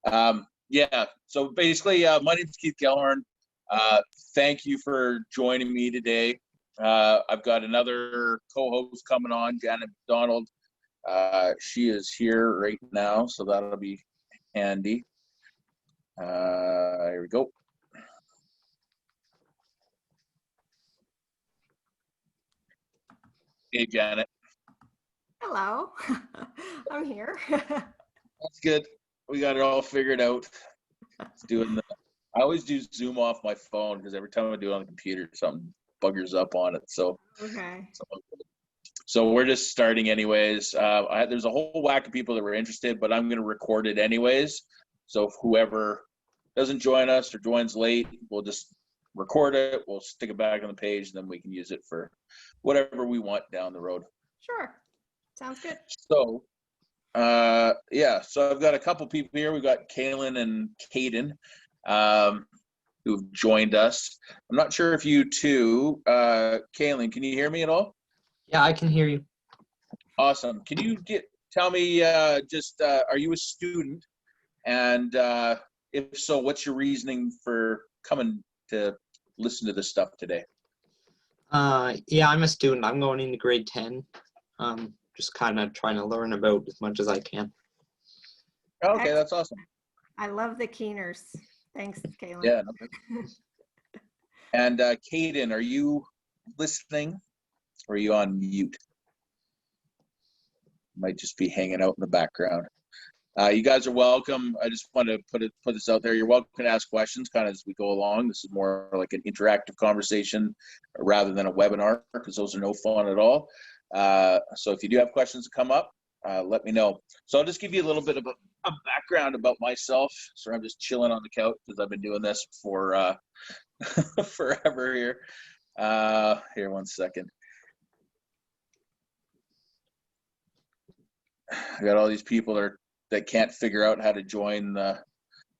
Yeah, so basically, my name is Keith Gellhorn. Thank you for joining me today. I've got another co-host coming on, Janet MacDonald. She is here right now, so that'll be handy. Here we go. Hey, Janet. Hello, I'm here. That's good. We got it all figured out. I always do Zoom off my phone because every time I do it on the computer, something buggers up on it. So, Okay. so we're just starting anyways. There's a whole whack of people that were interested, but I'm going to record it anyways. So if whoever doesn't join us or joins late, we'll just record it. We'll stick it back on the page, and then we can use it for whatever we want down the road. Sure. Sounds good. So, yeah, so I've got a couple people here. We've got Kaylin and Caden who've joined us. I'm not sure if you two, Kaylin, can you hear me at all? Yeah, I can hear you. Awesome. Can you tell me are you a student? And if so, what's your reasoning for coming to listen to this stuff today? Yeah, I'm a student. I'm going into grade 10. Just kind of trying to learn about as much as I can. Okay, that's awesome. I love the Keeners. Thanks, Kaylin. Yeah. And Caden, are you listening or are you on mute? Might just be hanging out in the background. You guys are welcome. I just want to put this out there. You're welcome to ask questions kind of as we go along. This is more like an interactive conversation rather than a webinar because those are no fun at all. So if you do have questions that come up, let me know. So I'll just give you a little bit of a background about myself. So I'm just chilling on the couch because I've been doing this for forever here. Here, one second. I got all these people that can't figure out how to join the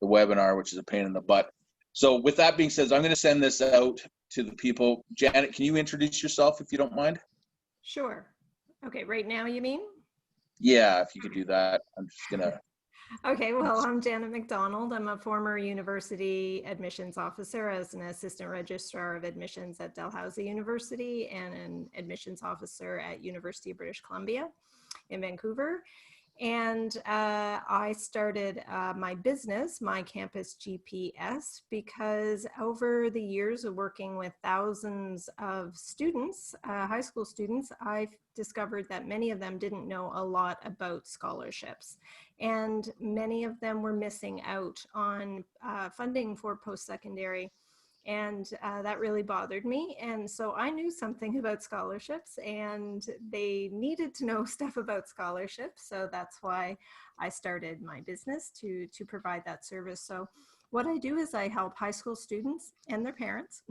webinar, which is a pain in the butt. So with that being said, I'm going to send this out to the people. Janet, can you introduce yourself if you don't mind? Sure. Okay, right now you mean? Yeah, if you could do that. I'm just going to. Okay, well, I'm Janet MacDonald. I'm a former university admissions officer as an assistant registrar of admissions at Dalhousie University and an admissions officer at University of British Columbia in Vancouver. And I started my business, MyCampusGPS, because over the years of working with thousands of students, high school students, I've discovered that many of them didn't know a lot about scholarships. And many of them were missing out on funding for post-secondary. And that really bothered me. And so I knew something about scholarships and they needed to know stuff about scholarships. So that's why I started my business to provide that service. So what I do is I help high school students and their parents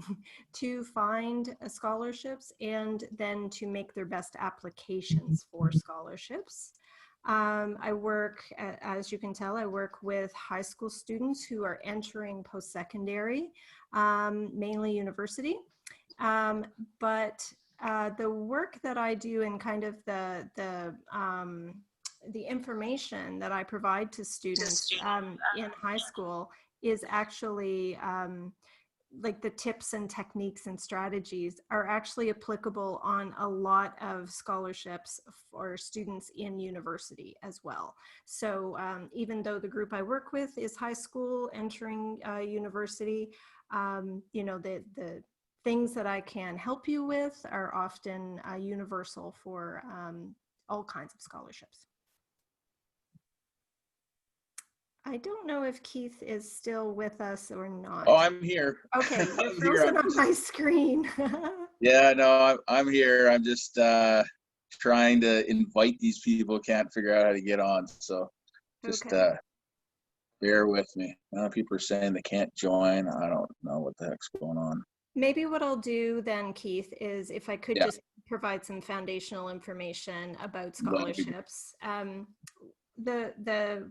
to find scholarships and then to make their best applications for scholarships. I work, as you can tell, I work with high school students who are entering post-secondary, mainly university. But the work that I do and kind of the information that I provide to students in high school is actually like the tips and techniques and strategies are actually applicable on a lot of scholarships for students in university as well. So even though the group I work with is high school entering university, you know, the things that I can help you with are often universal for all kinds of scholarships. I don't know if Keith is still with us or not. Oh, I'm here. Okay, you're frozen on my screen. Yeah, no, I'm here. I'm just trying to invite these people. Can't figure out how to get on. So just bear with me. People are saying they can't join. I don't know what the heck's going on. Maybe what I'll do then, Keith, is if I could just provide some foundational information about scholarships. The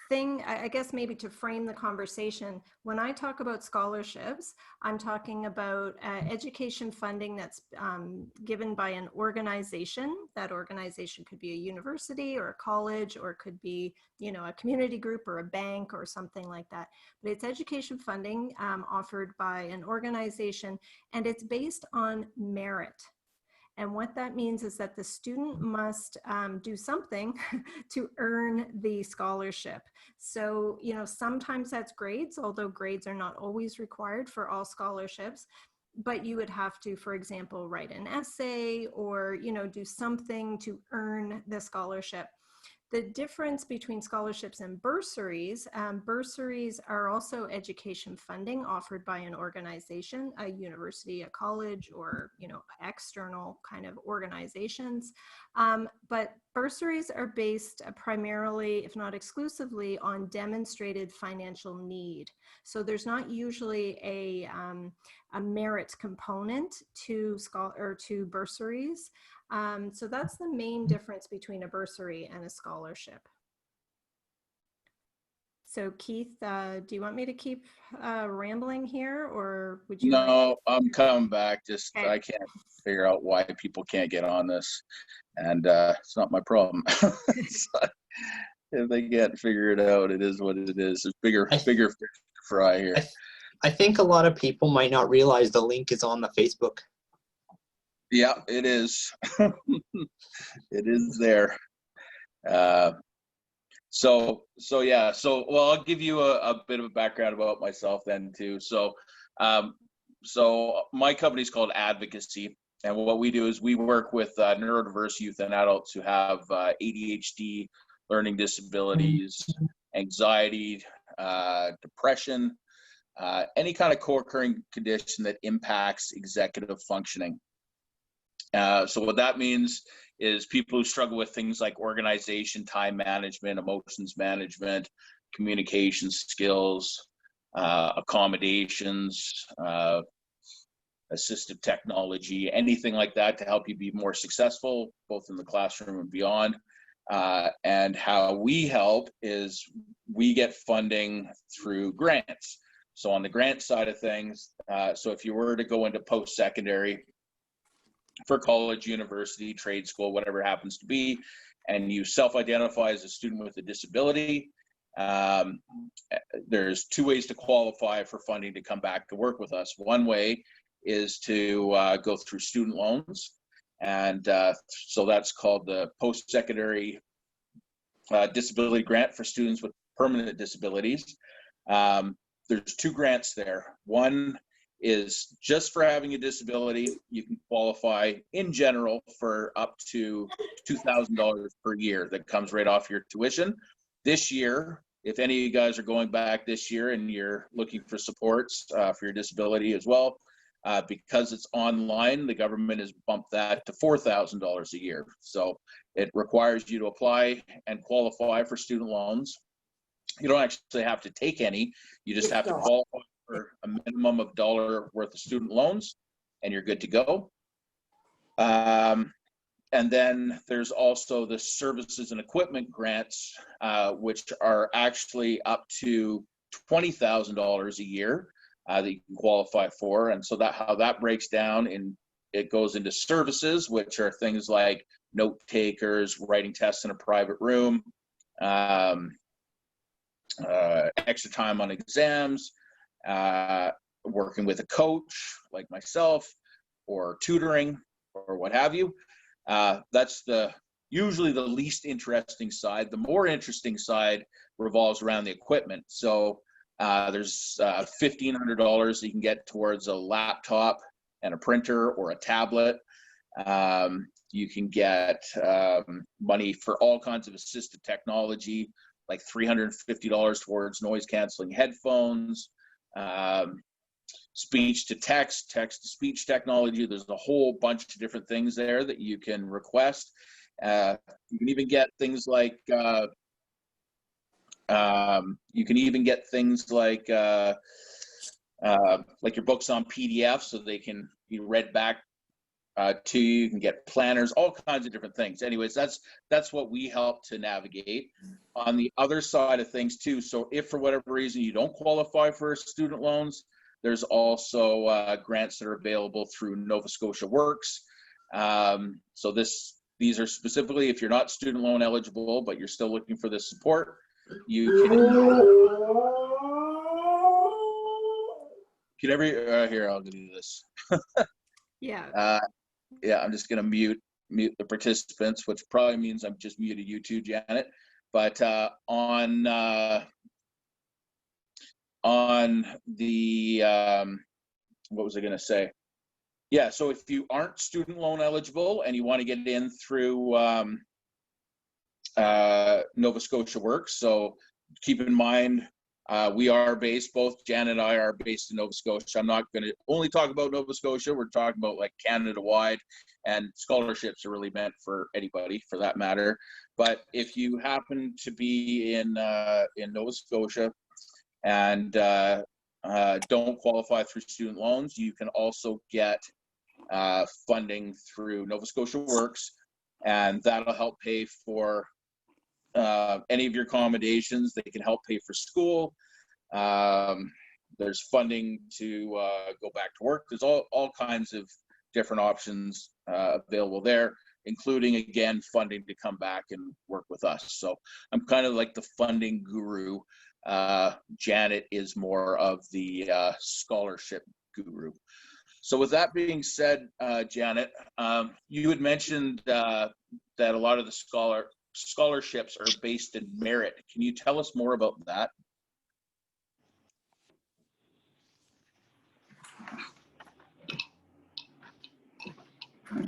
thing, I guess maybe to frame the conversation, when I talk about scholarships, I'm talking about education funding that's given by an organization. That organization could be a university or a college, or it could be, you know, a community group or a bank or something like that. But it's education funding offered by an organization, and it's based on merit. And what that means is that the student must do something to earn the scholarship. So, you know, sometimes that's grades, although grades are not always required for all scholarships. But you would have to, for example, write an essay or, you know, do something to earn the scholarship. The difference between scholarships and bursaries, bursaries are also education funding offered by an organization, a university, a college, or, you know, external kind of organizations. But bursaries are based primarily, if not exclusively, on demonstrated financial need. So there's not usually a merit component to bursaries. So that's the main difference between a bursary and a scholarship. So Keith, do you want me to keep rambling here, or would you? No, I'm coming back. Just Okay. I can't figure out why people can't get on this, and it's not my problem. If they can't figure it out, it is what it is. There's bigger fish to fry here. I think a lot of people might not realize the link is on the Facebook. Yeah, it is. It is there. So I'll give you a bit of a background about myself then too. So my company is called Advocacy, and what we do is we work with neurodiverse youth and adults who have ADHD, learning disabilities, anxiety, depression, any kind of co-occurring condition that impacts executive functioning. So what that means is people who struggle with things like organization, time management, emotions management, communication skills, accommodations, assistive technology, anything like that to help you be more successful, both in the classroom and beyond. And how we help is we get funding through grants. So on the grant side of things, so if you were to go into post-secondary, for college, university, trade school, whatever it happens to be, and you self-identify as a student with a disability, there's two ways to qualify for funding to come back to work with us. One way is to go through student loans, and so that's called the post-secondary disability grant for students with permanent disabilities. There's two grants there. One is just for having a disability. You can qualify in general for up to $2,000 per year that comes right off your tuition. This year, if any of you guys are going back this year and you're looking for supports for your disability as well, because it's online, the government has bumped that to $4,000 a year. So it requires you to apply and qualify for student loans. You don't actually have to take any, you just have to qualify for a minimum of $1 worth of student loans, and you're good to go. And then there's also the services and equipment grants, which are actually up to $20,000 a year that you can qualify for. And so that how that breaks down, it goes into services, which are things like note takers, writing tests in a private room, extra time on exams, working with a coach like myself, or tutoring, or what have you. That's usually the least interesting side. The more interesting side revolves around the equipment. So there's $1,500 that you can get towards a laptop and a printer or a tablet. You can get money for all kinds of assistive technology, like $350 towards noise canceling headphones, speech to text, text to speech technology. There's a whole bunch of different things there that you can request. You can even get things like your books on PDF, so they can be read back Two, you can get planners, all kinds of different things. Anyways, that's what we help to navigate. On the other side of things too, so if for whatever reason you don't qualify for student loans, there's also grants that are available through Nova Scotia Works. So these are specifically if you're not student loan eligible, but you're still looking for this support, you can here, I'll do this. Yeah. Yeah, I'm just gonna mute the participants, which probably means I'm just muted you too, Janet. But on the what was I gonna say? Yeah, so if you aren't student loan eligible and you want to get in through Nova Scotia Works, so keep in mind we are based, both Jan and I are based in Nova Scotia. I'm not going to only talk about Nova Scotia. We're talking about like Canada-wide, and scholarships are really meant for anybody for that matter. But if you happen to be in Nova Scotia and don't qualify through student loans, you can also get funding through Nova Scotia Works, and that'll help pay for any of your accommodations. They can help pay for school. There's funding to go back to work. There's all kinds of different options available there, including, again, funding to come back and work with us. So I'm kind of like the funding guru. Janet is more of the scholarship guru. So with that being said, Janet, you had mentioned that a lot of the scholarships are based in merit. Can you tell us more about that?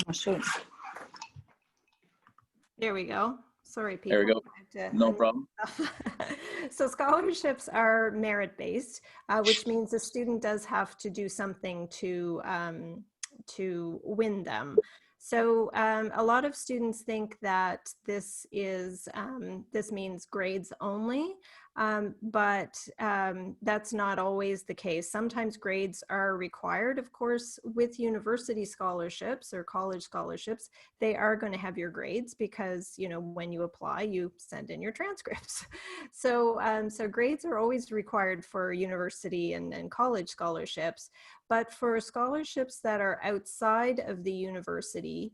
Oh, shoot. There we go. Sorry, people. There we go. No problem. So scholarships are merit-based, which means the student does have to do something to win them. So a lot of students think that this means grades only, but that's not always the case. Sometimes grades are required. Of course, with university scholarships or college scholarships, they are going to have your grades because, you know, when you apply, you send in your transcripts. So grades are always required for university and college scholarships. But for scholarships that are outside of the university,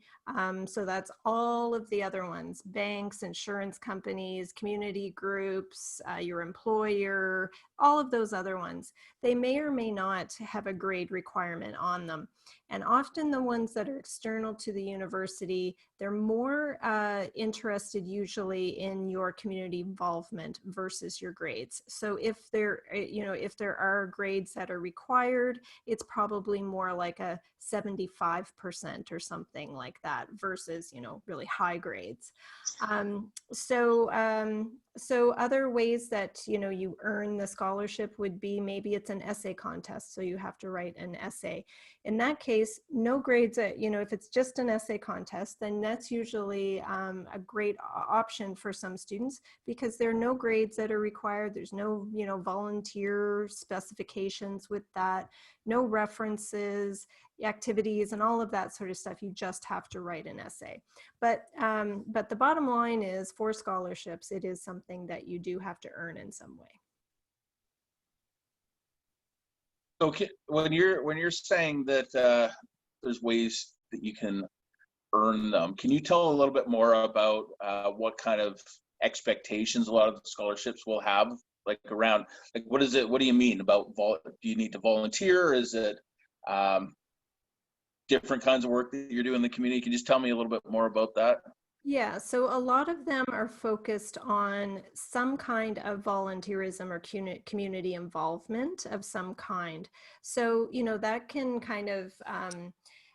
so that's all of the other ones, banks, insurance companies, community groups, your employer, all of those other ones, they may or may not have a grade requirement on them. And often the ones that are external to the university, they're more interested usually in your community involvement versus your grades. So if there are grades that are required, it's probably more like a 75% or something like that versus, you know, really high grades. So other ways that, you know, you earn the scholarship would be maybe it's an essay contest. So you have to write an essay. In that case, no grades, you know, if it's just an essay contest, then that's usually a great option for some students because there are no grades that are required. There's no, you know, volunteer specifications with that, no references, activities, and all of that sort of stuff. You just have to write an essay. But the bottom line is for scholarships, it is something that you do have to earn in some way. Okay, when you're saying that there's ways that you can earn them, can you tell a little bit more about what kind of expectations a lot of the scholarships will have, like around, like what is it? What do you mean about do you need to volunteer? Or is it different kinds of work that you're doing in the community? Can you just tell me a little bit more about that? Yeah, so a lot of them are focused on some kind of volunteerism or community involvement of some kind. So, you know, that can kind of,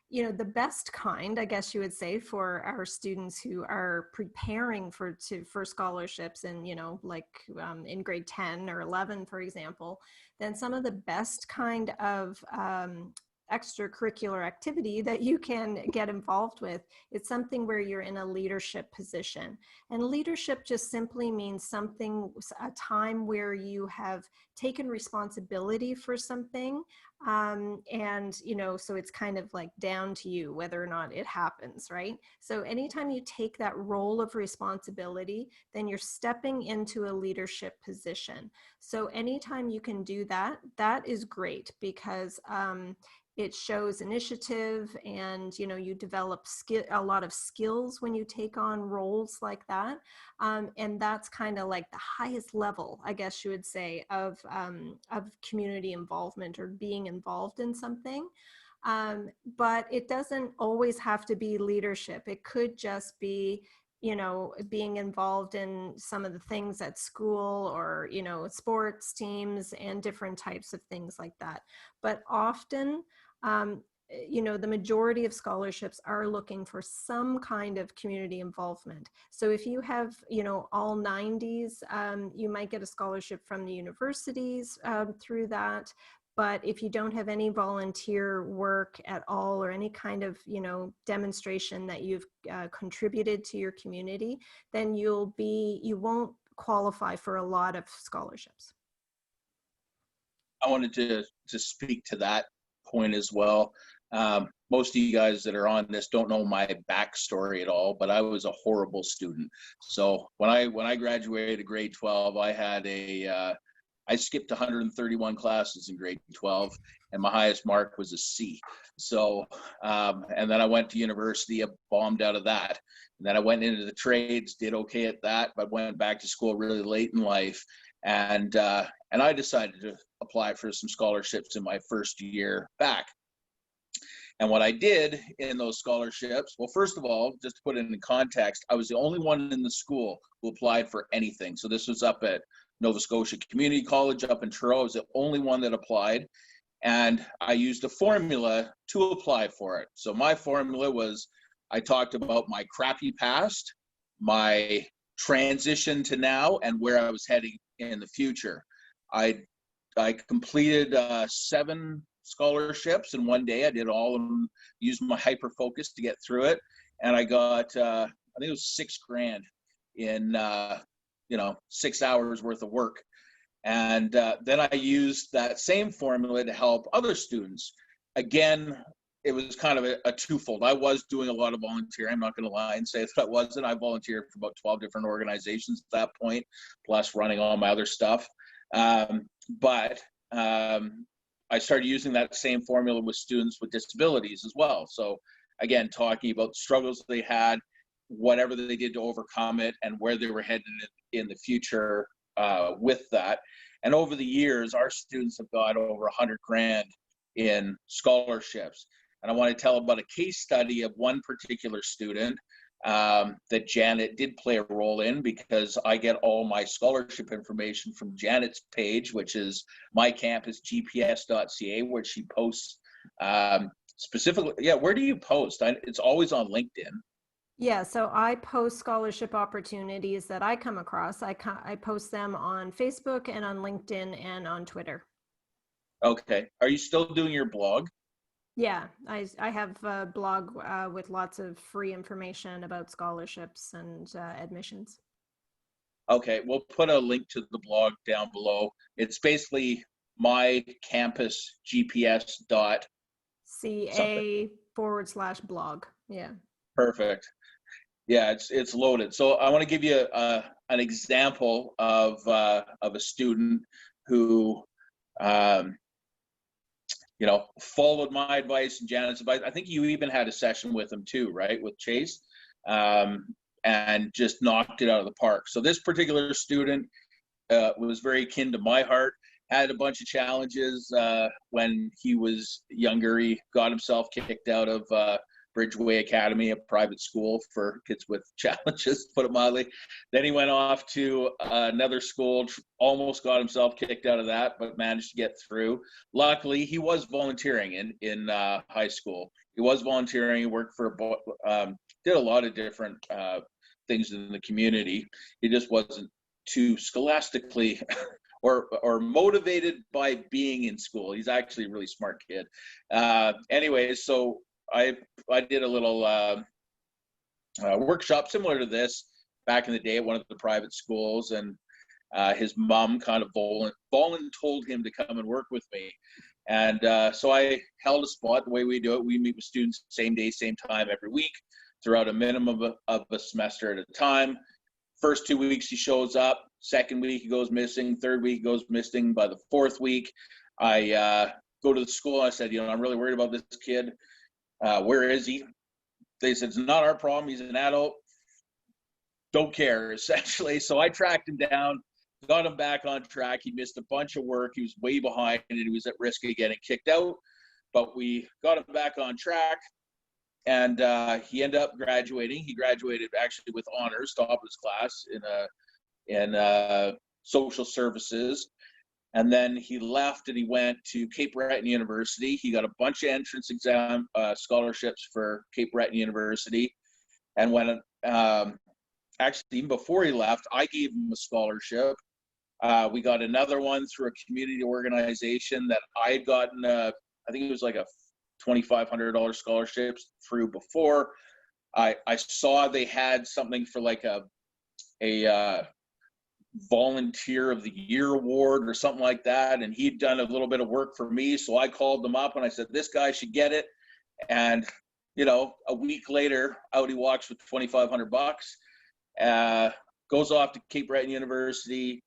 you know, the best kind, I guess you would say, for our students who are preparing for scholarships and, you know, like in grade 10 or 11, for example, then some of the best kind of extracurricular activity that you can get involved with. It's something where you're in a leadership position. And leadership just simply means something, a time where you have taken responsibility for something. And, you know, so it's kind of like down to you whether or not it happens, right? So anytime you take that role of responsibility, then you're stepping into a leadership position. So anytime you can do that, that is great, because it shows initiative, and you know, you develop a lot of skills when you take on roles like that, and that's kind of like the highest level, I guess you would say, of community involvement or being involved in something. But it doesn't always have to be leadership. It could just be, you know, being involved in some of the things at school, or, you know, sports teams and different types of things like that. But often, you know, the majority of scholarships are looking for some kind of community involvement. So if you have, you know, all 90s, you might get a scholarship from the universities through that. But if you don't have any volunteer work at all, or any kind of, you know, demonstration that you've contributed to your community, then you won't qualify for a lot of scholarships. I wanted to speak to that point as well. Most of you guys that are on this don't know my backstory at all, but I was a horrible student. So when I graduated grade 12, I skipped 131 classes in grade 12, and my highest mark was a C. So, and then I went to university, I bombed out of that. And then I went into the trades, did okay at that, but went back to school really late in life. And I decided to apply for some scholarships in my first year back. And what I did in those scholarships, well, first of all, just to put it in context, I was the only one in the school who applied for anything. So this was up at Nova Scotia Community College up in Truro. I was the only one that applied. And I used a formula to apply for it. So my formula was, I talked about my crappy past, my transition to now, and where I was heading in the future. I completed 7 scholarships in one day. I did all of them, used my hyper focus to get through it. And I got, I think it was $6,000 in, 6 hours worth of work. And then I used that same formula to help other students. Again, it was kind of a twofold. I was doing a lot of volunteering. I'm not going to lie and say that I wasn't. I volunteered for about 12 different organizations at that point, plus running all my other stuff. But I started using that same formula with students with disabilities as well. So again, talking about the struggles they had, whatever they did to overcome it, and where they were headed in the future with that. And over the years, our students have got over $100,000 in scholarships. And I want to tell about a case study of one particular student that Janet did play a role in, because I get all my scholarship information from Janet's page, which is MyCampusGPS.ca, where she posts specifically. Yeah, where do you post? It's always on LinkedIn. Yeah, so I post scholarship opportunities that I come across. I post them on Facebook and on LinkedIn and on Twitter. Okay. Are you still doing your blog? Yeah, I have a blog with lots of free information about scholarships and admissions. Okay, we'll put a link to the blog down below. It's basically MyCampusGPS.ca/blog. Yeah. Perfect. Yeah, it's loaded. So I want to give you an example of a student who followed my advice and Janet's advice. I think you even had a session with him too, right? With Chase, and just knocked it out of the park. So this particular student was very akin to my heart, had a bunch of challenges when he was younger. He got himself kicked out of Bridgeway Academy, a private school for kids with challenges, to put it mildly. Then he went off to another school, almost got himself kicked out of that, but managed to get through. Luckily, he was volunteering in high school. He was volunteering. He worked for, did a lot of different things in the community. He just wasn't too scholastically or motivated by being in school. He's actually a really smart kid. Anyways, so I did a little workshop similar to this back in the day at one of the private schools, and his mom kind of told him to come and work with me. And so I held a spot. The way we do it, we meet with students same day, same time every week throughout a minimum of a semester at a time. First 2 weeks he shows up, second week he goes missing, third week he goes missing. By the fourth week, I go to the school and I said, I'm really worried about this kid. Where is he? They said, it's not our problem, he's an adult. Don't care, essentially. So I tracked him down, got him back on track. He missed a bunch of work. He was way behind and he was at risk of getting kicked out. But we got him back on track, and he ended up graduating. He graduated actually with honors, top of his class in social services. And then he left and he went to Cape Breton University. He got a bunch of entrance exam scholarships for Cape Breton University. And when actually, even before he left, I gave him a scholarship. We got another one through a community organization that I had gotten, I think it was like a $2,500 scholarship through before. I saw they had something for like a volunteer of the year award or something like that. And he'd done a little bit of work for me. So I called them up and I said, this guy should get it. And, a week later, out he walks with $2,500. Goes off to Cape Breton University,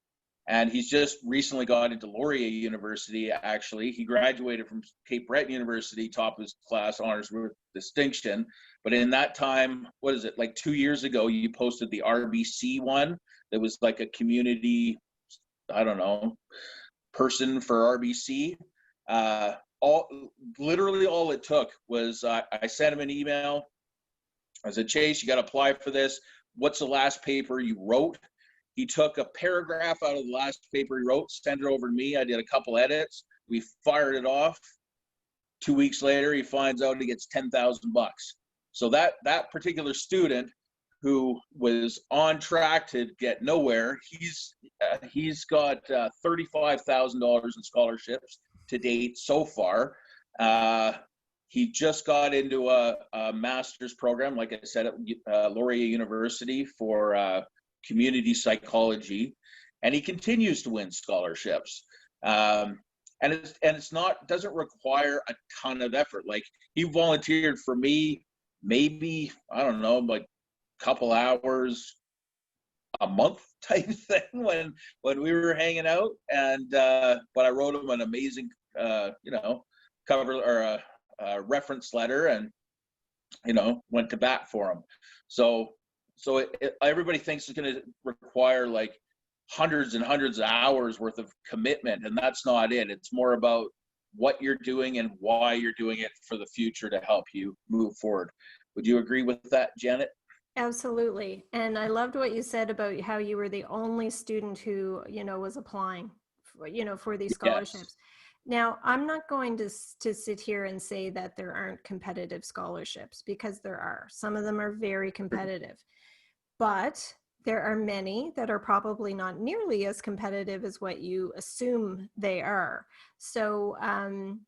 and he's just recently got into Laurier University. Actually, he graduated from Cape Breton University, top of his class, honors with distinction. But in that time, like 2 years ago, you posted the RBC one. That was like a community, person for RBC. Literally all it took was I sent him an email. I said, Chase, you got to apply for this. What's the last paper you wrote? He took a paragraph out of the last paper he wrote, sent it over to me. I did a couple edits. We fired it off. 2 weeks later, he finds out he gets $10,000. So that particular student who was on track to get nowhere, he's got $35,000 in scholarships to date so far. He just got into a master's program, like I said, at Laurier University for community psychology, and he continues to win scholarships. And it's doesn't require a ton of effort. Like, he volunteered for me, maybe, like a couple hours a month type thing when we were hanging out. And but I wrote him an amazing cover or a reference letter, and went to bat for him. So everybody thinks it's going to require like hundreds and hundreds of hours worth of commitment, and that's not it. It's more about what you're doing and why you're doing it for the future to help you move forward. Would you agree with that, Janet? Absolutely. And I loved what you said about how you were the only student who, was applying for these scholarships. Yes. Now, I'm not going to sit here and say that there aren't competitive scholarships, because there are. Some of them are very competitive, but there are many that are probably not nearly as competitive as what you assume they are. So, I'm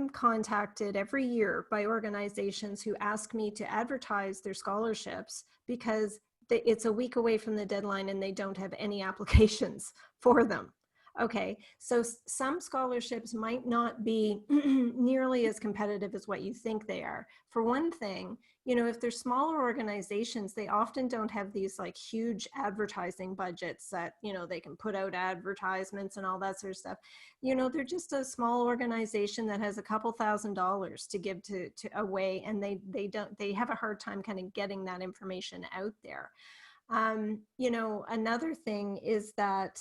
contacted every year by organizations who ask me to advertise their scholarships because it's a week away from the deadline and they don't have any applications for them. Okay, so some scholarships might not be nearly as competitive as what you think they are. For one thing, if they're smaller organizations, they often don't have these like huge advertising budgets that, they can put out advertisements and all that sort of stuff. They're just a small organization that has a couple $1,000s to give to away, and they have a hard time kind of getting that information out there. Another thing is that,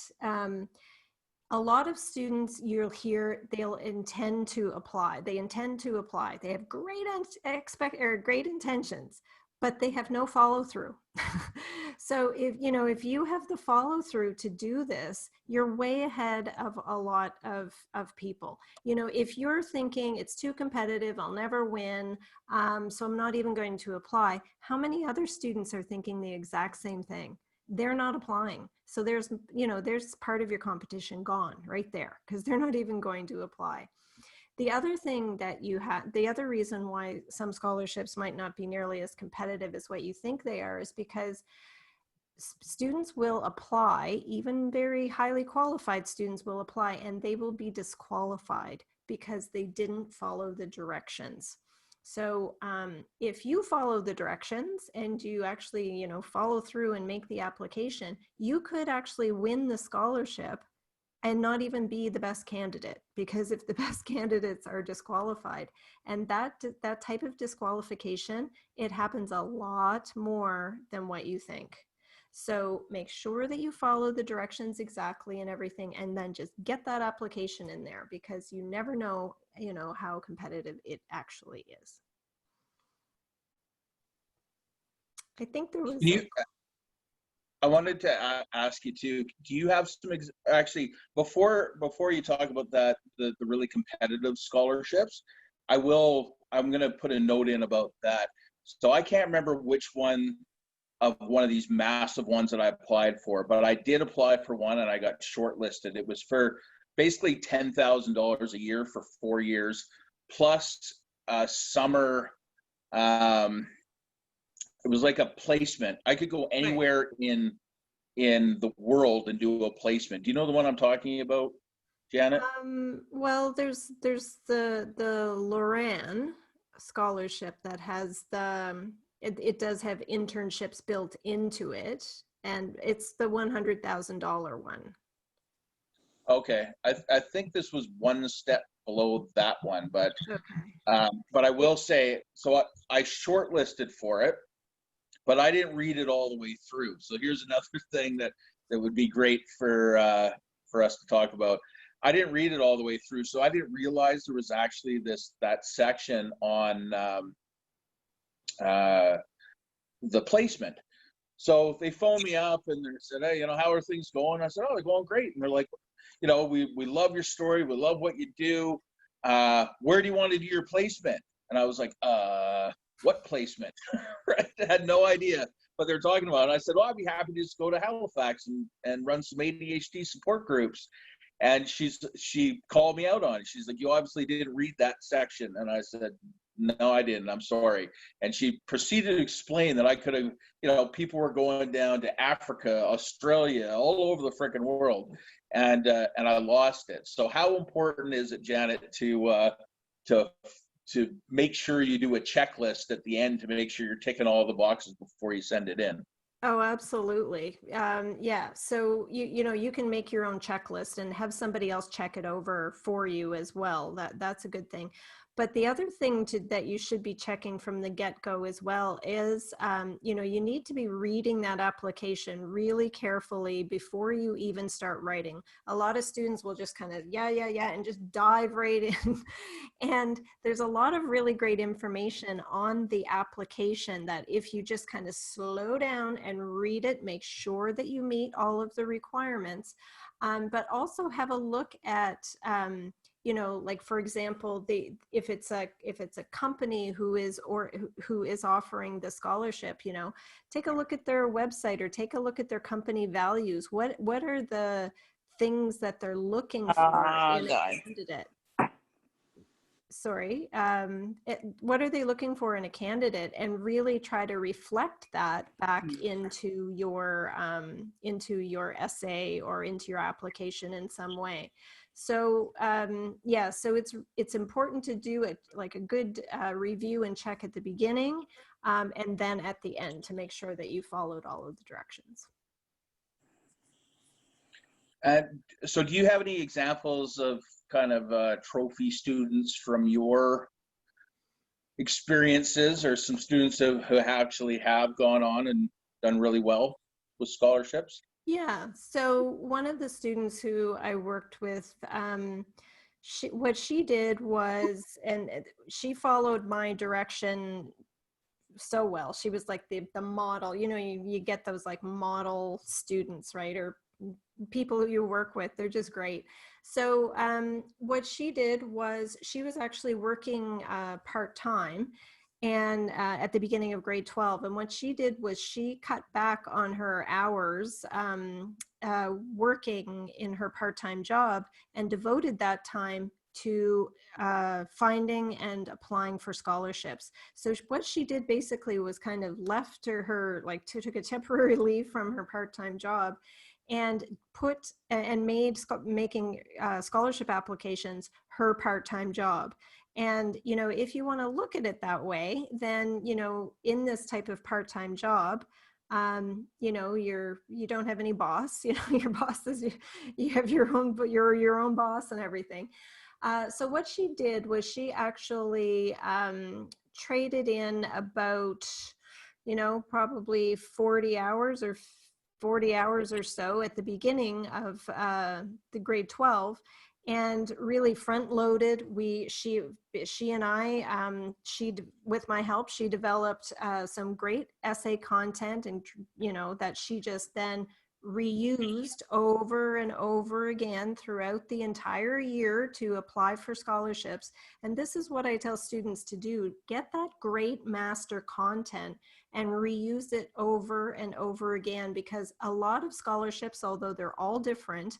a lot of students, you'll hear, they'll intend to apply. They intend to apply. They have great intentions, but they have no follow through. So if you have the follow through to do this, you're way ahead of a lot of people. If you're thinking it's too competitive, I'll never win, so I'm not even going to apply. How many other students are thinking the exact same thing? they're not applying. So there's, there's part of your competition gone right there because they're not even going to apply. The other thing that the other reason why some scholarships might not be nearly as competitive as what you think they are is because students will apply, even very highly qualified students will apply, and they will be disqualified because they didn't follow the directions. So if you follow the directions and you actually, follow through and make the application, you could actually win the scholarship and not even be the best candidate, because if the best candidates are disqualified, and that type of disqualification, it happens a lot more than what you think. So make sure that you follow the directions exactly and everything, and then just get that application in there, because you never know, how competitive it actually is. I think there was I wanted to ask you too, do you have some, actually, before you talk about that, the really competitive scholarships, I'm going to put a note in about that. So I can't remember which one of these massive ones that I applied for, but I did apply for one and I got shortlisted. It was for basically $10,000 a year for 4 years, plus summer, it was like a placement. I could go anywhere in the world and do a placement. Do you know the one I'm talking about, Janet? Well, there's the Loran scholarship that has it does have internships built into it, and it's the $100,000 one. Okay, I think this was one step below that one, but okay. But I will say, so I shortlisted for it, but I didn't read it all the way through. So here's another thing that would be great for us to talk about. I didn't read it all the way through, so I didn't realize there was actually that section on the placement. So they phoned me up and they said, hey, how are things going? I said, oh, they're going great. And they're like, we love your story. We love what you do. Where do you want to do your placement? And I was like, what placement? Right? I had no idea what they're talking about. And I said, well, I'd be happy to just go to Halifax and run some ADHD support groups. And she called me out on it. She's like, you obviously didn't read that section. And I said, no, I didn't. I'm sorry. And she proceeded to explain that I could have, people were going down to Africa, Australia, all over the freaking world. And I lost it. So how important is it, Janet, to make sure you do a checklist at the end to make sure you're ticking all the boxes before you send it in? Oh, absolutely. Yeah. So you can make your own checklist and have somebody else check it over for you as well. That's a good thing. But the other thing that you should be checking from the get-go as well is, you need to be reading that application really carefully before you even start writing. A lot of students will just kind of, yeah, and just dive right in. And there's a lot of really great information on the application that if you just kind of slow down and read it, make sure that you meet all of the requirements, but also have a look at, like, for example, if it's a company who is offering the scholarship, take a look at their website or take a look at their company values. What are the things that they're looking for in a candidate? Sorry, what are they looking for in a candidate, and really try to reflect that back into your essay or into your application in some way. So yeah, so it's important to do it like a good review and check at the beginning, and then at the end to make sure that you followed all of the directions. So do you have any examples of kind of trophy students from your experiences, or some students who actually have gone on and done really well with scholarships? Yeah, so one of the students who I worked with, what she did was, and she followed my direction so well. She was like the model, you get those like model students, right? Or people who you work with, they're just great. So what she did was she was actually working part-time, and at the beginning of grade 12. And what she did was she cut back on her hours working in her part-time job and devoted that time to finding and applying for scholarships. So what she did basically was kind of left her, like took a temporary leave from her part-time job and making scholarship applications her part-time job. And, you know, if you want to look at it that way, then, you know, in this type of part-time job, you know, you don't have any boss, you know, your boss is, you have your own boss and everything. So what she did was she actually traded in about, you know, probably 40 hours or so at the beginning of the grade 12, and really front loaded. She and I, with my help, she developed some great essay content, and, you know, that she just then reused over and over again throughout the entire year to apply for scholarships. And this is what I tell students to do: get that great master content and reuse it over and over again, because a lot of scholarships, although they're all different,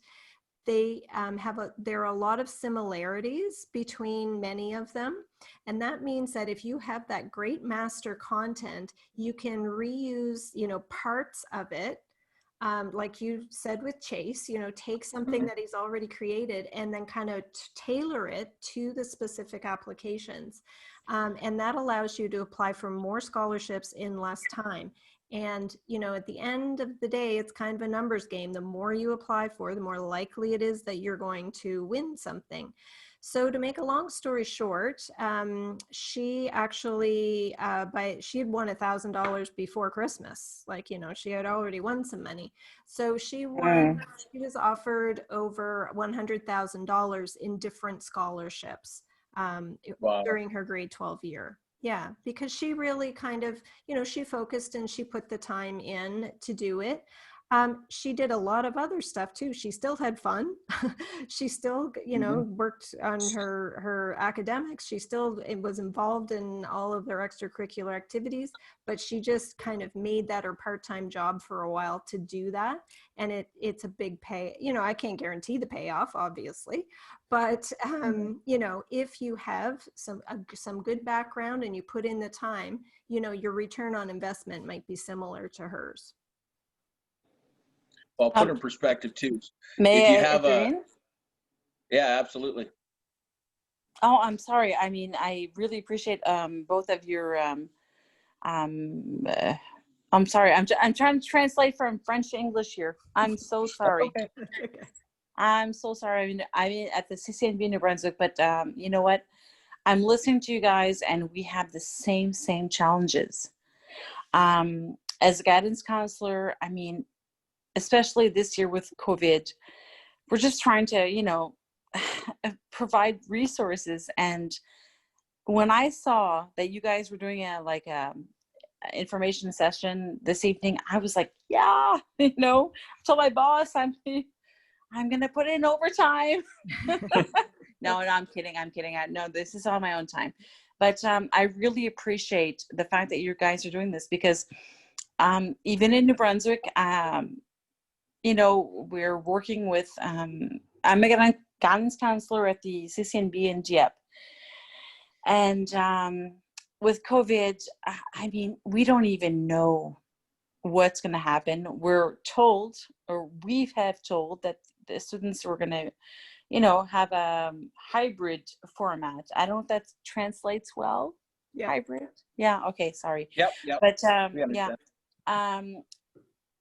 they there are a lot of similarities between many of them. And that means that if you have that great master content, you can reuse, you know, parts of it. Like you said with Chase, you know, take something that he's already created and then kind of tailor it to the specific applications. And that allows you to apply for more scholarships in less time. And, you know, at the end of the day, it's kind of a numbers game. The more you apply for, the more likely it is that you're going to win something. So to make a long story short, she actually, she had won $1,000 before Christmas. Like, you know, she had already won some money. So she was offered over $100,000 in different scholarships during her grade 12 year. Yeah, because she really kind of, you know, she focused and she put the time in to do it. She did a lot of other stuff too. She still had fun. She still, you know, worked on her academics. She still was involved in all of their extracurricular activities, but she just kind of made that her part-time job for a while to do that. And it's a big pay. You know, I can't guarantee the payoff, obviously, but you know, if you have some good background and you put in the time, you know, your return on investment might be similar to hers. Well, put in perspective too. May If you I have intervene? yeah, absolutely. Oh, I'm sorry. I mean, I really appreciate both of your. I'm sorry. I'm trying to translate from French to English here. I'm so sorry. Okay. I'm so sorry. I mean, at the CCNB New Brunswick, but you know what? I'm listening to you guys, and we have the same challenges. As a guidance counselor, I mean, especially this year with COVID, we're just trying to, you know, provide resources. And when I saw that you guys were doing a information session this evening, I was like, yeah, you know, I told my boss I'm gonna put in overtime. No, I'm kidding. No, this is on my own time. But I really appreciate the fact that you guys are doing this, because even in New Brunswick, you know, we're working with, I'm a guidance counselor at the CCNB in Dieppe. And with COVID, I mean, we don't even know what's going to happen. We're told, or we have told, that the students were going to, you know, have a hybrid format. I don't know if that translates well. Yeah. Hybrid. Yeah. Okay. Sorry. Yep. But yeah.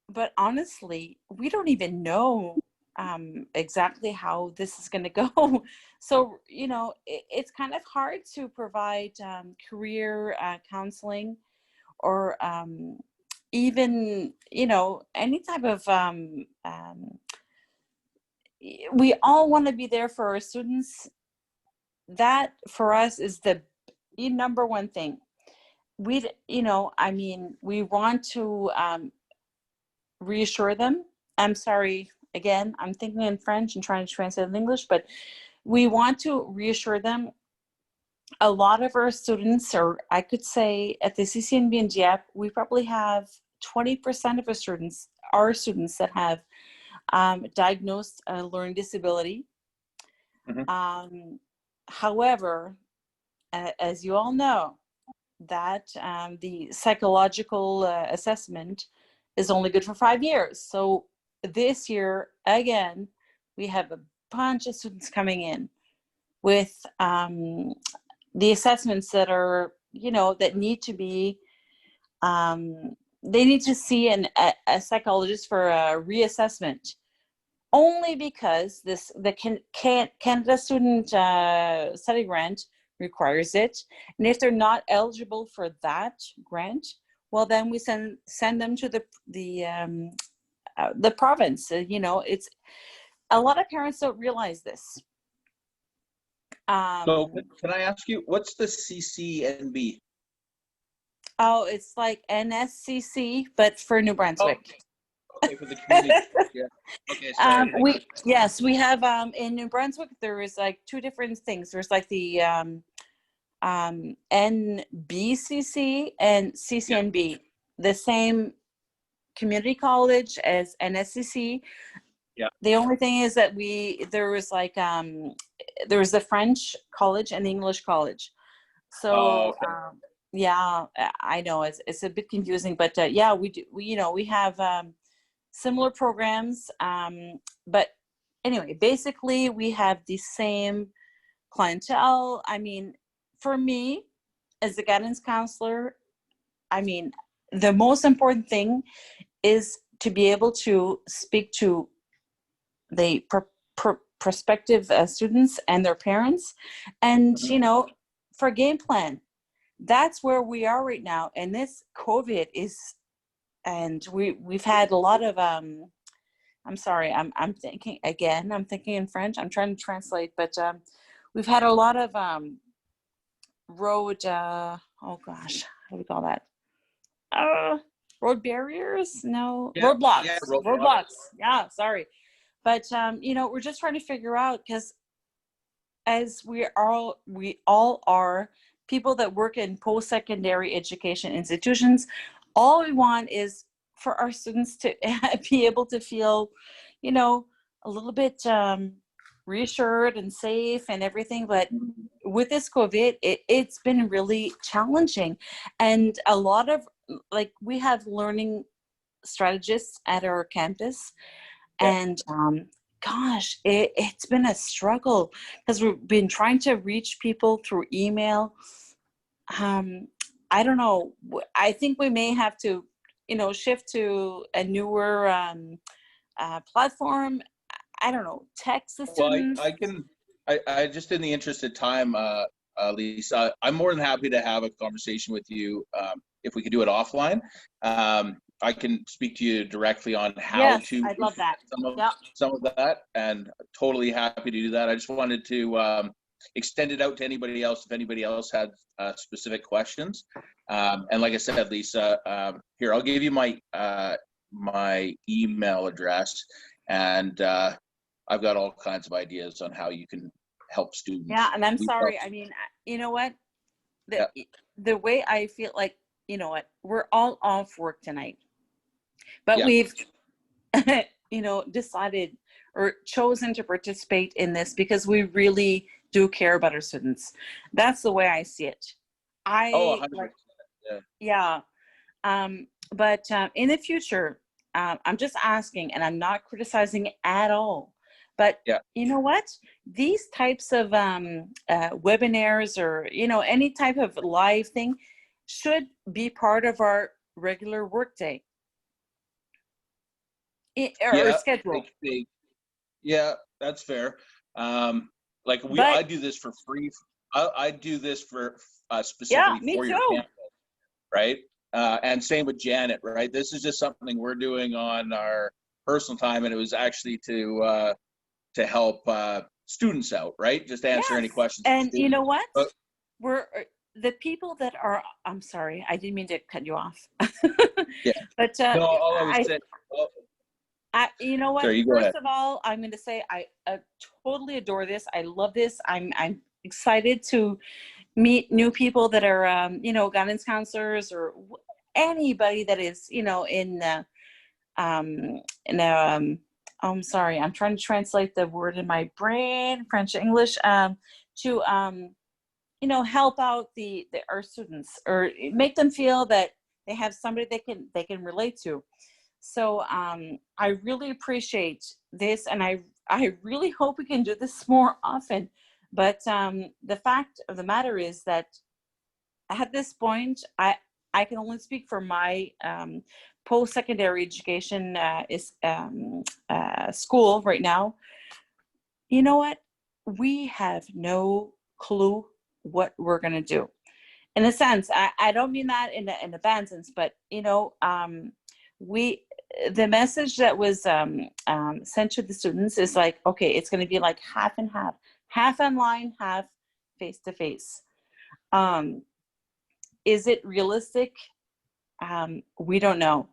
But honestly, we don't even know exactly how this is going to go. So, you know, it's kind of hard to provide career counseling, or even, you know, any type of, we all want to be there for our students. That for us is the number one thing. You know, I mean, we want to reassure them. I'm sorry, again, I'm thinking in French and trying to translate in English, but we want to reassure them a lot of our students, or I could say at the CCNB and GEP, we probably have 20% of our students that have diagnosed a learning disability. However, as you all know, that the psychological assessment is only good for 5 years. So this year, again, we have a bunch of students coming in with the assessments that are, that need to be, they need to see a psychologist for a reassessment, only because the Canada Student Study Grant requires it. And if they're not eligible for that grant, well, then we send them to the province. It's a lot of parents don't realize this. So can I ask you, what's the CCNB? Oh, it's like NSCC, but for New Brunswick. Okay, for the community. Yeah. Okay, sorry. We have in New Brunswick, there is like two different things. There's like the NBCC and CCNB, the same community college as NSCC. Yeah. The only thing is that there was the French college and the English college. So yeah, I know it's a bit confusing, but yeah, we do. We have similar programs, but anyway, basically we have the same clientele. I mean, for me as a guidance counselor, I mean, the most important thing is to be able to speak to the prospective students and their parents, and for game plan. That's where we are right now, and this COVID is, and we've had a lot of I'm sorry, I'm thinking again, I'm thinking in French, I'm trying to translate, but we've had a lot of road oh gosh, how do we call that? Road barriers? No, yeah, roadblocks. yeah, Roadblocks. Yeah, sorry. But we're just trying to figure out, because as we all are people that work in post-secondary education institutions, all we want is for our students to be able to feel, a little bit reassured and safe and everything. But with this COVID, it's been really challenging. And a lot of, we have learning strategists at our campus. Yeah. And gosh, it's been a struggle, because we've been trying to reach people through email. I don't know. I think we may have to, shift to a newer platform. I don't know, text the students. Well, I just, in the interest of time, Lisa, I'm more than happy to have a conversation with you if we could do it offline. I can speak to you directly on how to. I'd love that. Some of that, and totally happy to do that. I just wanted to extend it out to anybody else if anybody else had specific questions. And like I said, Lisa, here, I'll give you my email address, and I've got all kinds of ideas on how you can help students. Yeah, and I'm sorry. I mean, you know what? The way I feel like, we're all off work tonight, but we've, decided or chosen to participate in this because we really do care about our students. That's the way I see it. 100%. But in the future, I'm just asking, and I'm not criticizing at all. But you know what? These types of webinars, or any type of live thing, should be part of our regular workday or schedule. Yeah, that's fair. I do this for free. I do this for specifically for your campus, right? And same with Janet, right? This is just something we're doing on our personal time, and it was actually to help students out, right? Just answer any questions. And you know what? We're the people that are. I'm sorry, I didn't mean to cut you off. But no, all I was saying. You know what? First of all, I'm going to say I totally adore this. I love this. I'm excited to, meet new people that are, you know, guidance counselors or anybody that is, you know, I'm sorry, I'm trying to translate the word in my brain, French, English, to, you know, help out our students or make them feel that they have somebody they can relate to. So I really appreciate this, and I really hope we can do this more often. But the fact of the matter is that at this point, I can only speak for my post-secondary education school right now. You know what? We have no clue what we're going to do. In a sense, I don't mean that in a bad sense, but, you know, the message that was sent to the students is like, okay, it's going to be like half and half online, half face-to-face. Is it realistic? We don't know.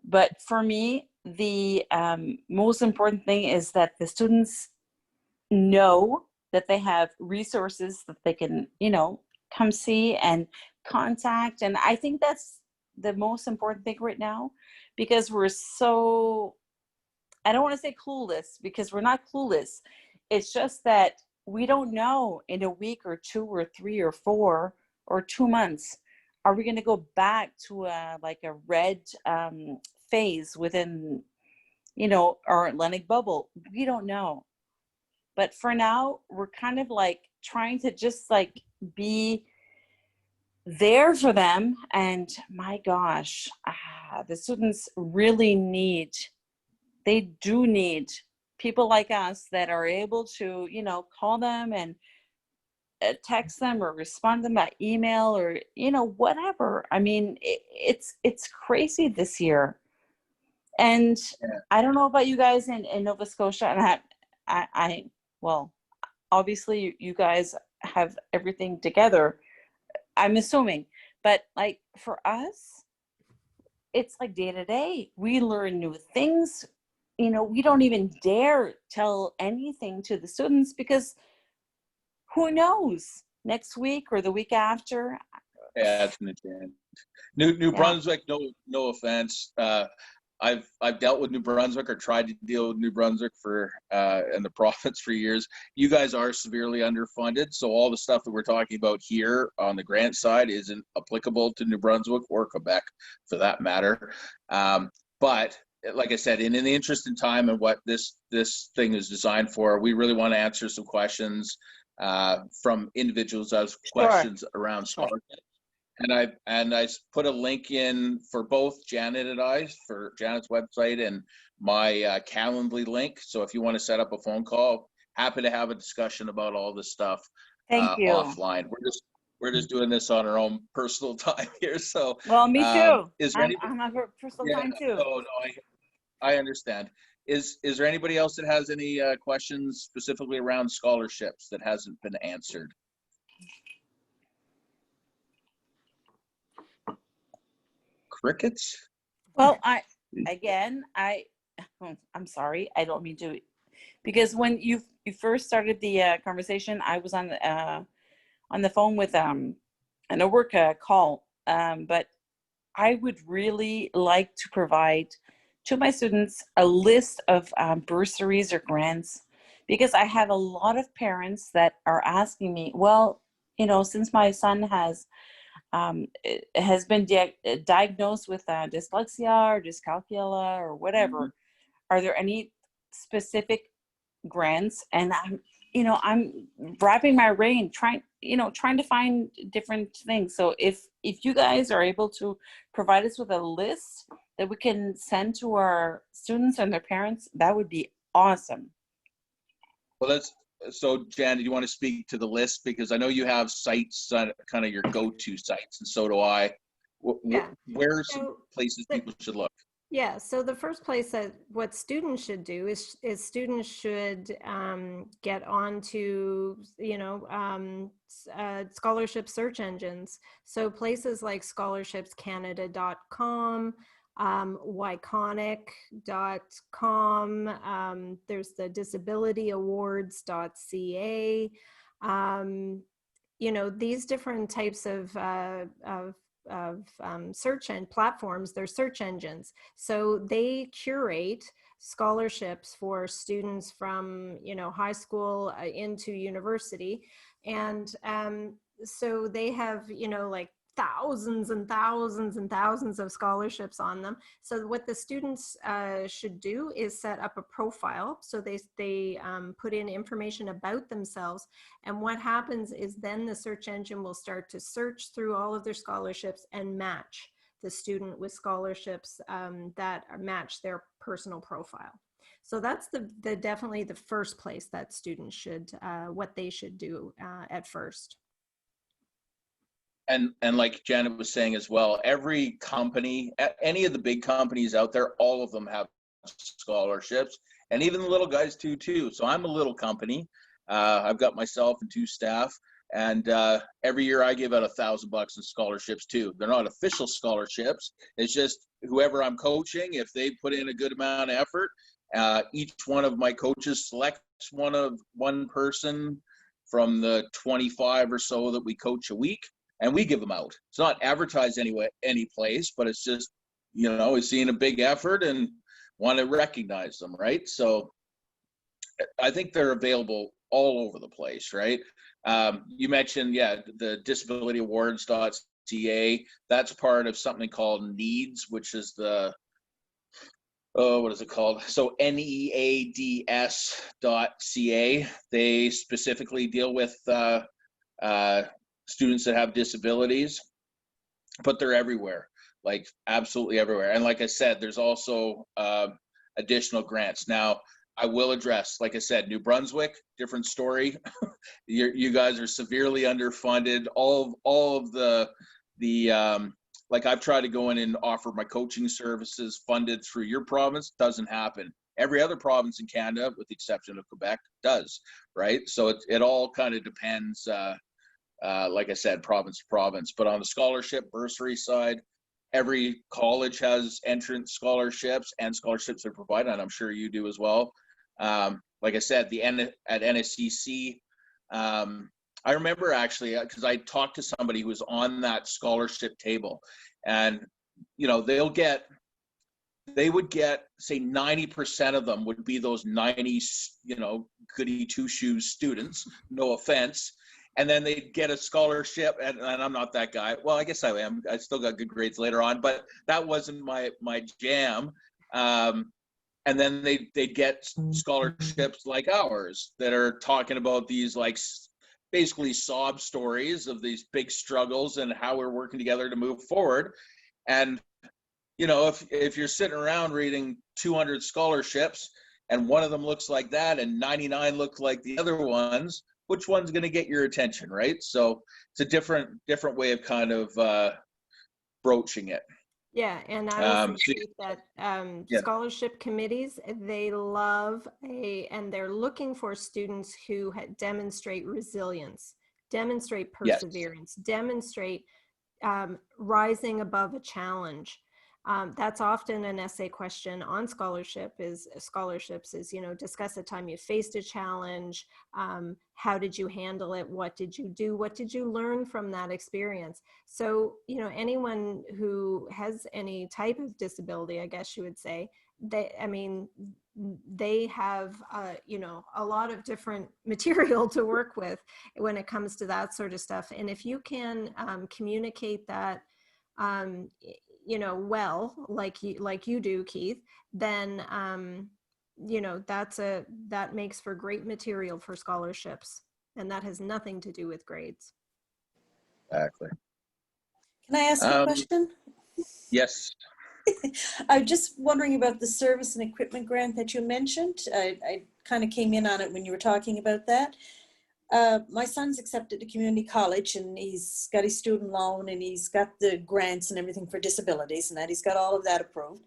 But for me, the most important thing is that the students know that they have resources that they can, you know, come see and contact. And I think that's the most important thing right now, because we're so, I don't want to say clueless, because we're not clueless. It's just that we don't know in a week or 2 or 3 or 4 or 2 months, are we going to go back to like a red phase within, you know, our Atlantic bubble? We don't know. But for now, we're kind of like trying to just like be there for them. And my gosh, the students really they do need people like us that are able to, you know, call them and text them or respond to them by email or, you know, whatever. I mean, it's crazy this year. And I don't know about you guys in Nova Scotia, and I well, obviously you guys have everything together, I'm assuming, but like for us, it's like day to day. We learn new things. You know, we don't even dare tell anything to the students, because who knows, next week or the week after. Yeah, it's an chance. New Brunswick, no offense. I've dealt with New Brunswick, or tried to deal with New Brunswick for in the province for years. You guys are severely underfunded, so all the stuff that we're talking about here on the grant side isn't applicable to New Brunswick or Quebec, for that matter. But like I said, in the interest in time and what this thing is designed for, we really want to answer some questions from individuals as questions around scholarship. And I put a link in for both Janet and I, for Janet's website and my Calendly link. So if you want to set up a phone call, happy to have a discussion about all this stuff offline. We're just doing this on our own personal time here. So well, me too. Is there I'm on personal time too. No, I understand. Is there anybody else that has any questions specifically around scholarships that hasn't been answered? Crickets? Well, I'm sorry, I don't mean to, because when you first started the conversation, I was on the phone with a work call, but I would really like to provide to my students a list of bursaries or grants, because I have a lot of parents that are asking me, well, you know, since my son has been diagnosed with dyslexia or dyscalculia or whatever, are there any specific grants? And I'm wrapping my brain trying to find different things. So if you guys are able to provide us with a list that we can send to our students and their parents, that would be awesome. Well, so Jan, do you want to speak to the list? Because I know you have sites, kind of your go-to sites, and so do I. Where are some places people should look? Yeah, so the first place that what students should do is students should get onto, scholarship search engines. So places like scholarshipscanada.com, yconic.com, there's the disabilityawards.ca. you know, these different types of search and platforms, they're search engines. So they curate scholarships for students from, you know, high school into university. And so they have, you know, like thousands and thousands and thousands of scholarships on them. So what the students should do is set up a profile. So they put in information about themselves. And what happens is then the search engine will start to search through all of their scholarships and match the student with scholarships that match their personal profile. So that's the definitely the first place that students should, what they should do at first. And like Janet was saying as well, every company, any of the big companies out there, all of them have scholarships, and even the little guys too. So I'm a little company. I've got myself and 2 staff, and every year I give out $1,000 in scholarships too. They're not official scholarships. It's just whoever I'm coaching, if they put in a good amount of effort, each one of my coaches selects one person from the 25 or so that we coach a week, and we give them out. It's not advertised any place, but it's just, you know, we're seeing a big effort and want to recognize them, right? So I think they're available all over the place, right? You mentioned, yeah, the disabilityawards.ca. That's part of something called NEADS, which is the, what is it called? So NEADS.ca. They specifically deal with students that have disabilities, but they're everywhere, like absolutely everywhere. And like I said, there's also additional grants. Now, I will address, like I said, New Brunswick, different story. You guys are severely underfunded. All of the like, I've tried to go in and offer my coaching services funded through your province. Doesn't happen. Every other province in Canada, with the exception of Quebec, does, right? So it all kind of depends, like I said, province to province. But on the scholarship bursary side, every college has entrance scholarships and scholarships are provided, and I'm sure you do as well. Like I said, at NSCC, I remember actually, because I talked to somebody who was on that scholarship table, and you know, they would get, say, 90% of them would be those 90, you know, goody two-shoes students, no offense. And then they'd get a scholarship, and I'm not that guy. Well, I guess I am. I still got good grades later on, but that wasn't my jam. And then they'd get scholarships like ours that are talking about these, like, basically sob stories of these big struggles and how we're working together to move forward. And you know, if you're sitting around reading 200 scholarships and one of them looks like that and 99 look like the other ones, which one's going to get your attention, right? So it's a different way of kind of broaching it. Yeah, and I would say that yeah. scholarship committees, they love and they're looking for students who demonstrate resilience, demonstrate perseverance, yes, demonstrate rising above a challenge. That's often an essay question on scholarships is, you know, discuss a time you faced a challenge. How did you handle it? What did you do? What did you learn from that experience? So, you know, anyone who has any type of disability, I guess you would say, they have, you know, a lot of different material to work with when it comes to that sort of stuff. And if you can communicate that, you know, well, like you do, Keith, then, you know, that makes for great material for scholarships, and that has nothing to do with grades. Exactly. Can I ask a question? Yes. I'm just wondering about the service and equipment grant that you mentioned. I kind of came in on it when you were talking about that. My son's accepted to community college, and he's got his student loan, and he's got the grants and everything for disabilities, and that he's got all of that approved.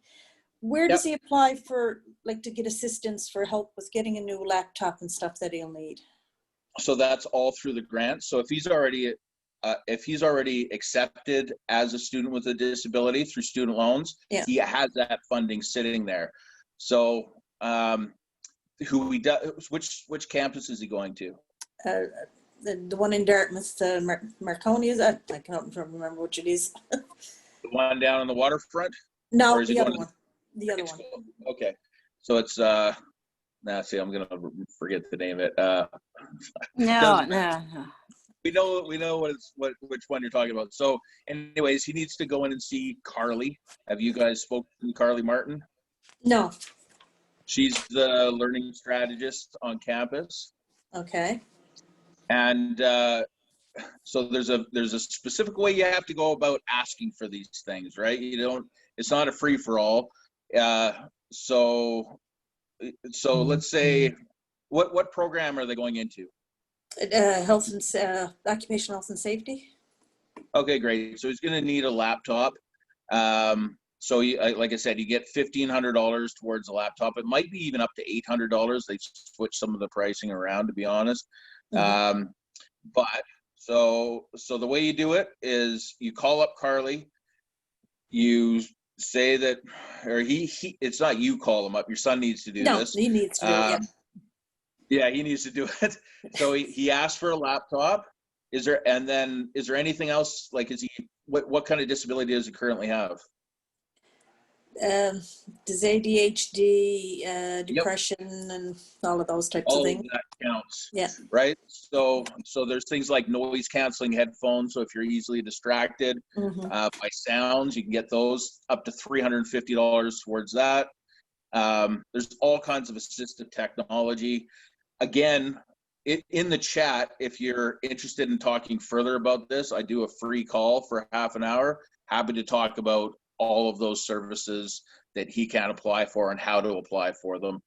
Where does he apply for, like, to get assistance for help with getting a new laptop and stuff that he'll need? So that's all through the grant. So if he's already accepted as a student with a disability through student loans, yeah, he has that funding sitting there. So which campus is he going to? the one in Dartmouth, Marconi, is that? I can't remember which it is. The one down on the waterfront? No, Or is it the going other to one. The other one. Okay. So it's, see, I'm going to forget the name of it. No, Doesn't no, no. We know which one you're talking about. So anyways, he needs to go in and see Carly. Have you guys spoken to Carly Martin? No. She's the learning strategist on campus. Okay. And so there's a specific way you have to go about asking for these things, right? It's not a free for all. So let's say, what program are they going into? Health and occupational health and safety. Okay, great. So he's going to need a laptop. So like I said, you get $1,500 towards a laptop. It might be even up to $800. They've switched some of the pricing around, to be honest. Mm-hmm. But so the way you do it is you call up Carly. You say that, or it's not you call him up. Your son needs to do this. No, he needs to do it. Yeah, he needs to do it. So he asked for a laptop. Is there anything else? Like, what kind of disability does he currently have? Does ADHD, depression, and all of those types of things. All of that counts. Yeah. Right. So there's things like noise canceling headphones. So if you're easily distracted Mm-hmm. by sounds, you can get those up to $350 towards that. There's all kinds of assistive technology. Again, in the chat, if you're interested in talking further about this, I do a free call for half an hour. Happy to talk about all of those services that he can apply for and how to apply for them.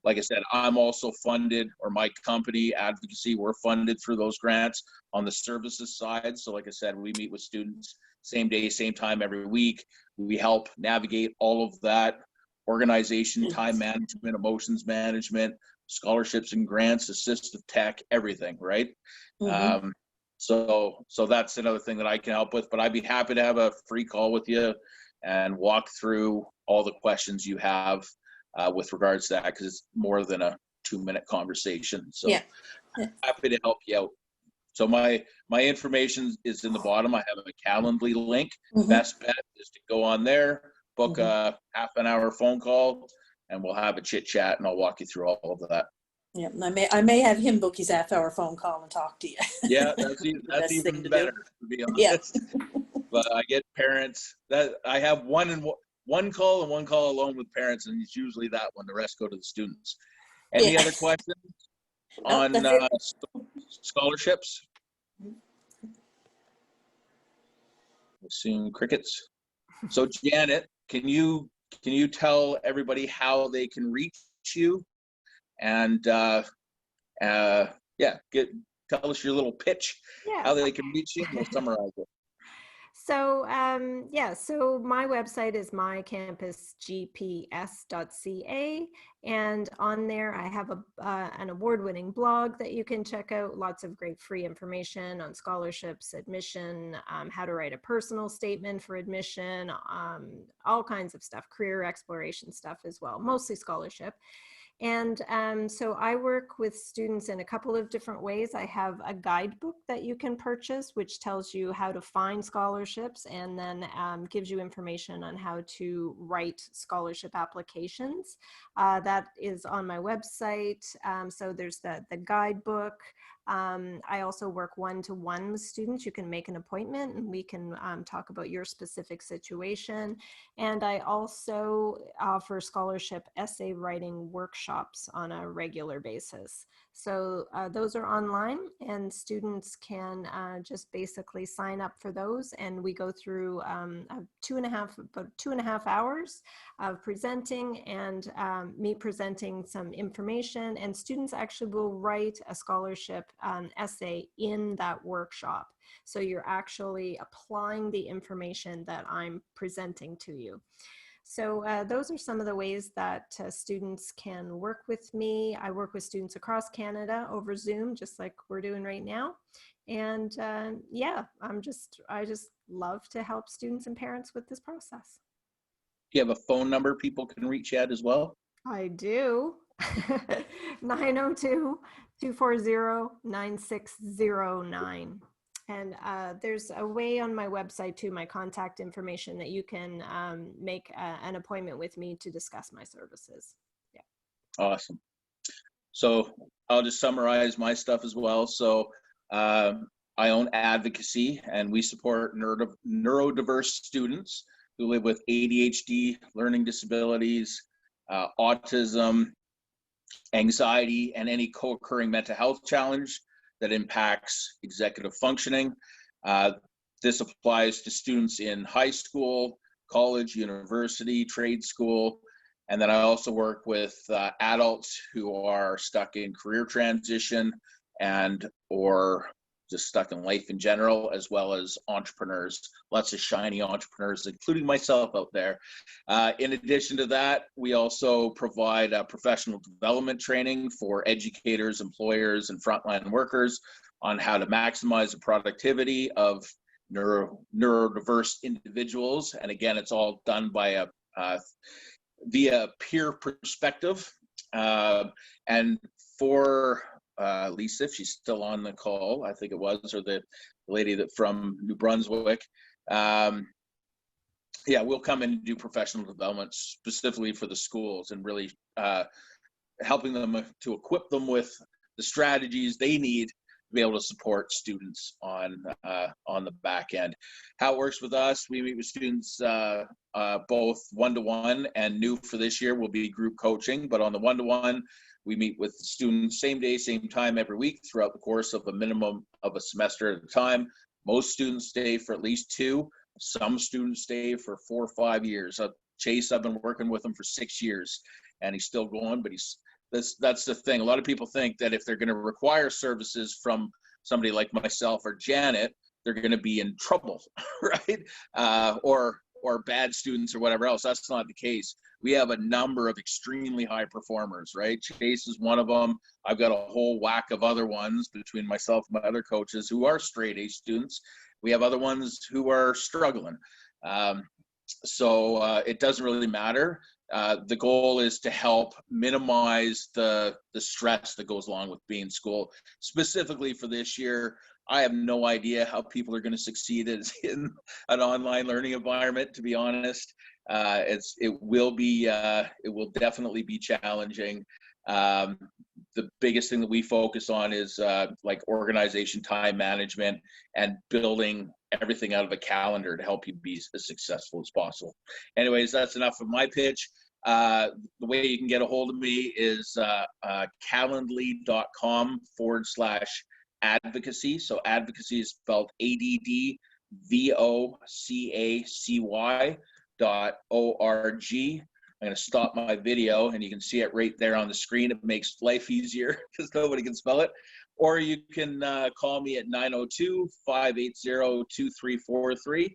Like I said, I'm also funded, or my company, Advocacy, we're funded through those grants on the services side. So like I said, we meet with students same day, same time every week. We help navigate all of that: organization, time management, emotions management, scholarships and grants, assistive tech, everything, right? Mm-hmm. So that's another thing that I can help with, but I'd be happy to have a free call with you and walk through all the questions you have with regards to that, because it's more than a 2-minute conversation. So Yeah. happy to help you out. So my information is in the bottom. I have a Calendly link. Mm-hmm. Best bet is to go on there, book a half an hour phone call, and we'll have a chit chat, and I'll walk you through all of that. Yeah, I may have him book his half-hour phone call and talk to you. Yeah, that's even better, to be honest. Yeah. But I get parents that I have one call and one call alone with parents, and it's usually that one. The rest go to the students. Any other questions on scholarships? Seeing crickets. So Janet, can you tell everybody how they can reach you? And tell us your little pitch, how they can reach you, and we'll summarize it. So so my website is MyCampusGPS.ca, and on there I have an award-winning blog that you can check out. Lots of great free information on scholarships, admission, how to write a personal statement for admission, all kinds of stuff, career exploration stuff as well, mostly scholarship. And so I work with students in a couple of different ways. I have a guidebook that you can purchase, which tells you how to find scholarships, and then gives you information on how to write scholarship applications. That is on my website. So there's the guidebook. I also work one-to-one with students. You can make an appointment and we can talk about your specific situation. And I also offer scholarship essay writing workshops on a regular basis. So those are online, and students can just basically sign up for those, and we go through about 2.5 hours of presenting, and me presenting some information, and students actually will write a scholarship essay in that workshop. So you're actually applying the information that I'm presenting to you. So those are some of the ways that students can work with me. I work with students across Canada over Zoom, just like we're doing right now. And I just love to help students and parents with this process. Do you have a phone number people can reach you at as well? I do. 902 240-9609. And there's a way on my website too, my contact information, that you can make an appointment with me to discuss my services. Yeah. Awesome. So I'll just summarize my stuff as well. So I own Advocacy, and we support neurodiverse students who live with ADHD, learning disabilities, autism, anxiety, and any co-occurring mental health challenge that impacts executive functioning. This applies to students in high school, college, university, trade school, and then I also work with adults who are stuck in career transition and or just stuck in life in general, as well as entrepreneurs, lots of shiny entrepreneurs, including myself out there. In addition to that, we also provide professional development training for educators, employers, and frontline workers on how to maximize the productivity of neurodiverse individuals. And again, it's all done by via peer perspective. And for Lisa, if she's still on the call, I think it was, or the lady that from New Brunswick, yeah, we'll come in and do professional development specifically for the schools, and really helping them to equip them with the strategies they need to be able to support students on the back end. How it works with us, we meet with students both one-to-one, and new for this year will be group coaching. But on the one-to-one, we meet with students same day, same time every week throughout the course of a minimum of a semester at a time. Most students stay for at least 2. Some students stay for 4 or 5 years. Chase, I've been working with him for 6 years, and he's still going, but that's the thing. A lot of people think that if they're going to require services from somebody like myself or Janet, they're going to be in trouble, right? Or bad students or whatever else. That's not the case. We have a number of extremely high performers, right? Chase is one of them. I've got a whole whack of other ones between myself and my other coaches who are straight A students. We have other ones who are struggling. So it doesn't really matter. The goal is to help minimize the stress that goes along with being in school. Specifically for this year, I have no idea how people are going to succeed in an online learning environment, to be honest. It will definitely be challenging. The biggest thing that we focus on is like organization, time management, and building everything out of a calendar to help you be as successful as possible. Anyways, that's enough of my pitch. The way you can get a hold of me is calendly.com/advocacy. So advocacy is spelled ADDVOCACY.org. I'm going to stop my video, and you can see it right there on the screen. It makes life easier because nobody can spell it. Or you can call me at 902-580-2343,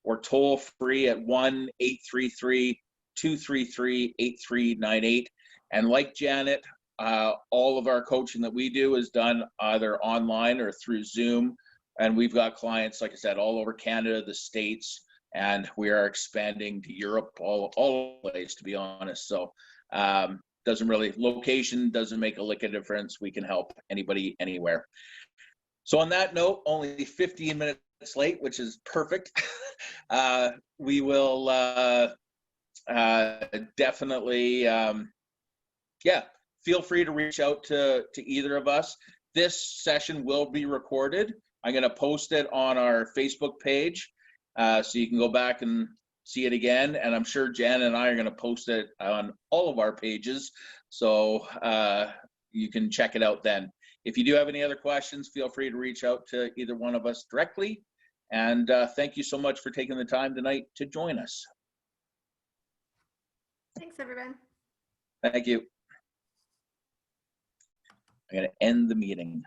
or toll free at 1-833-233-8398. And like Janet, all of our coaching that we do is done either online or through Zoom. And we've got clients, like I said, all over Canada, the States, and we are expanding to Europe, all over the place, to be honest. So location doesn't make a lick of difference. We can help anybody, anywhere. So on that note, only 15 minutes late, which is perfect. We will definitely, feel free to reach out to either of us. This session will be recorded. I'm going to post it on our Facebook page, so you can go back and see it again. And I'm sure Jan and I are going to post it on all of our pages, so you can check it out then. If you do have any other questions, feel free to reach out to either one of us directly. And thank you so much for taking the time tonight to join us. Thanks, everyone. Thank you. I'm going to end the meeting.